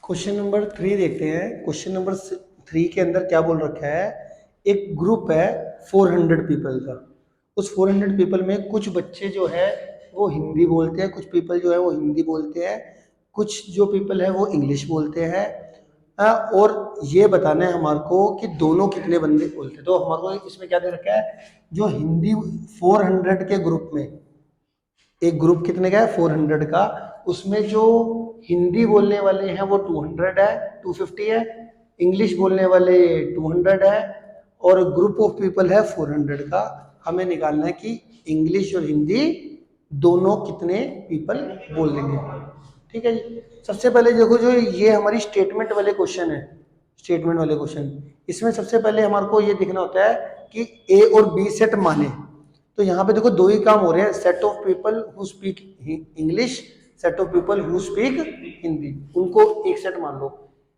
Question number 3 देखते हैं। Question number 3 के अंदर क्या बोल रखा है। एक ग्रुप है 400 पीपल का। उस 400 पीपल में कुछ बच्चे जो है वो हिंदी बोलते हैं, कुछ पीपल जो है वो हिंदी बोलते हैं, कुछ जो पीपल है वो इंग्लिश बोलते हैं। और ये बताना है हमारे को कि दोनों कितने बंदे बोलते हैं। तो हमारे को इसमें क्या दे रखा है, जो हिंदी 400 के ग्रुप में, एक ग्रुप कितने का है 400 का, उसमें जो हिंदी बोलने वाले हैं वो 200 है, 250 है, इंग्लिश बोलने वाले 200 है, और ग्रुप ऑफ पीपल है 400 का। हमें निकालना है कि इंग्लिश और हिंदी दोनों कितने पीपल बोल लेंगे। ठीक है जी। सबसे पहले देखो, जो ये हमारी स्टेटमेंट वाले क्वेश्चन है, स्टेटमेंट वाले क्वेश्चन, इसमें सबसे पहले हमारे को ये देखना होता है कि ए और बी सेट माने। तो यहाँ पे देखो दो ही काम हो रहे हैं, set of people who speak English, set of people who speak Hindi, उनको एक सेट मान लो।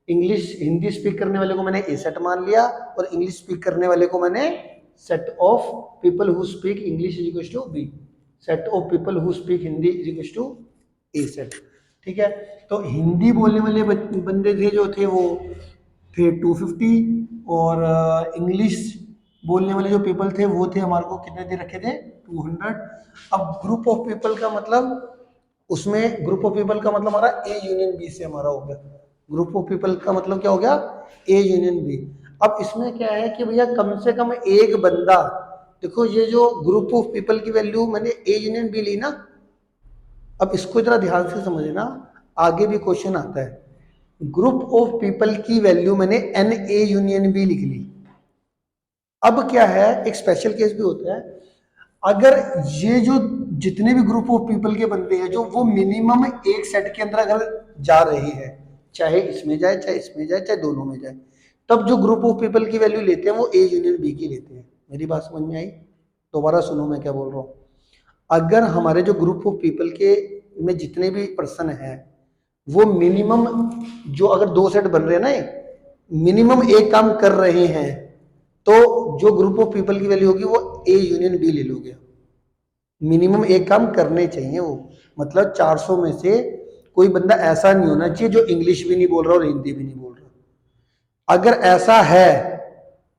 इंग्लिश हिंदी स्पीक करने वाले को मैंने ए सेट मान लिया, और इंग्लिश स्पीक करने वाले को मैंने set of people who speak English is equal to B, set of people who speak Hindi is equal to A set. ठीक है। तो हिंदी बोलने वाले बंदे थे जो थे वो थे 250, और इंग्लिश बोलने वाले जो पीपल थे वो थे हमारे को कितने दे रखे थे 200। अब ग्रुप ऑफ पीपल का मतलब, उसमें ग्रुप ऑफ पीपल का मतलब हमारा ए यूनियन बी से हमारा हो गया। ग्रुप ऑफ पीपल का मतलब क्या हो गया, ए यूनियन बी। अब इसमें क्या है कि भैया कम से कम एक बंदा, देखो ये जो ग्रुप ऑफ पीपल की वैल्यू मैंने ए यूनियन बी ली ना, अब इसको जरा ध्यान से समझना, आगे भी क्वेश्चन आता है। ग्रुप ऑफ पीपल की वैल्यू मैंने एन ए यूनियन बी लिख ली। अब क्या है, एक स्पेशल केस भी होता है, अगर ये जो जितने भी ग्रुप ऑफ पीपल के बंदे हैं जो वो मिनिमम एक सेट के अंदर अगर जा रहे हैं, चाहे इसमें जाए चाहे इसमें जाए चाहे दोनों में जाए, तब जो ग्रुप ऑफ पीपल की वैल्यू लेते हैं वो ए यूनियन बी की लेते हैं। मेरी बात समझ में आई? दोबारा सुनो मैं क्या बोल रहा हूँ। अगर हमारे जो ग्रुप ऑफ पीपल के में जितने भी पर्सन हैं वो मिनिमम, जो अगर दो सेट बन रहे हैं ना, मिनिमम एक काम कर रहे हैं, तो जो ग्रुप ऑफ पीपल की वैल्यू होगी वो ए यूनियन बी ले लोगे। मिनिमम एक काम करने चाहिए वो, मतलब 400 में से कोई बंदा ऐसा नहीं होना चाहिए जो इंग्लिश भी नहीं बोल रहा और हिंदी भी नहीं बोल रहा। अगर ऐसा है,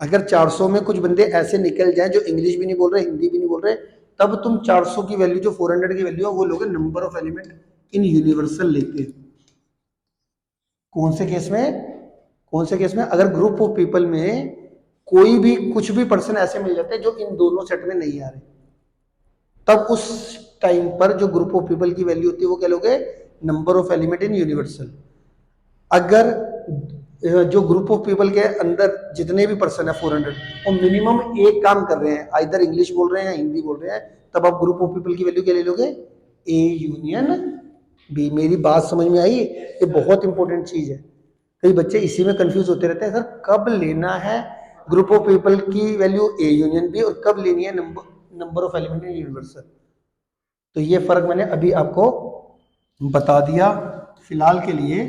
अगर 400 में कुछ बंदे ऐसे निकल जाएं जो इंग्लिश भी नहीं बोल रहे हिंदी भी नहीं बोल रहे, तब तुम 400 की वैल्यू जो 400 की वैल्यू है वो लोगे number of element in universal लेके। कौन से केस में, कौन से केस में, अगर ग्रुप ऑफ पीपल में कोई भी कुछ भी पर्सन ऐसे मिल जाते हैं जो इन दोनों सेट में नहीं आ रहे, तब उस टाइम पर जो ग्रुप ऑफ पीपल की वैल्यू होती है वो क्या लोगे, number of element in universal. अगर जो ग्रुप ऑफ पीपल के अंदर जितने भी पर्सन है 400, वो मिनिमम एक काम कर रहे हैं, आइदर इंग्लिश बोल रहे हैं या हिंदी बोल रहे हैं, तब आप ग्रुप ऑफ पीपल की वैल्यू क्या ले लोगे, ए यूनियन बी। मेरी बात समझ में आई? ये बहुत इंपॉर्टेंट चीज है। कई बच्चे इसी में कंफ्यूज होते रहते हैं, सर कब लेना है ग्रुप ऑफ पीपल की वैल्यू ए यूनियन बी और कब लेनी है number of element in universal. तो ये फर्क मैंने अभी आपको बता दिया। फिलहाल के लिए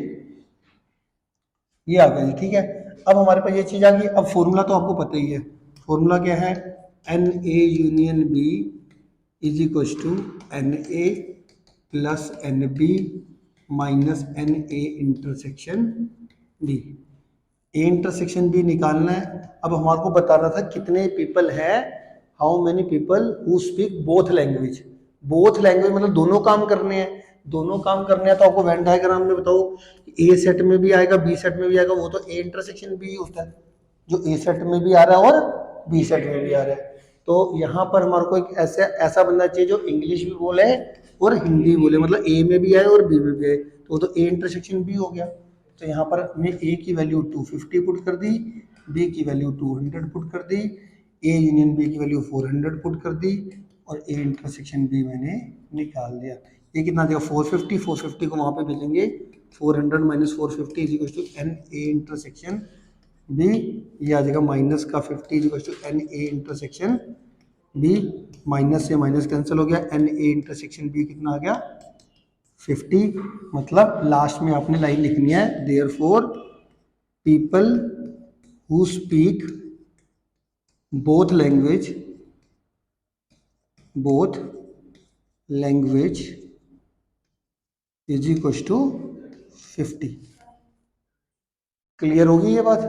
ये आ गई। ठीक है। अब हमारे पास ये चीज आ गई। अब फॉर्मूला तो आपको पता ही है। फॉर्मूला क्या है, n A union B is equal to n A plus n B minus n A intersection B. A intersection B निकालना है। अब हमारे को बताना था कितने पीपल है, how many people who speak both language. Both language मतलब दोनों काम करने हैं, दोनों काम करने हैं। तो आपको वेन डायग्राम में बताओ, ए सेट में भी आएगा बी सेट में भी आएगा, वो तो ए इंटरसेक्शन बी होता है, जो ए सेट में भी आ रहा है और बी सेट में भी आ रहा है। तो यहाँ पर हमारे को एक ऐसा ऐसा बंदा चाहिए जो इंग्लिश भी बोले और हिंदी बोले, मतलब ए में भी आए और बी में भी आए, तो वो तो ए इंटरसेक्शन बी हो गया। तो यहाँ पर हमने ए की वैल्यू 250 पुट कर दी, बी की वैल्यू 200 पुट कर दी, ए यूनियन बी की वैल्यू 400 पुट कर दी, और ए इंटरसेक्शन बी मैंने निकाल दिया। ये कितना देगा 450, 450 को वहाँ पे भेजेंगे, 400 minus 450 is equal to n A intersection B. ये आ जाएगा माइनस का 50 is equal to n A intersection B. Minus से माइनस कैंसिल हो गया, एन ए इंटरसेक्शन बी कितना आ गया 50। मतलब लास्ट में आपने लाइन लिखनी है, therefore people who speak both language, both language is equal to 50। Clear होगी ये बात?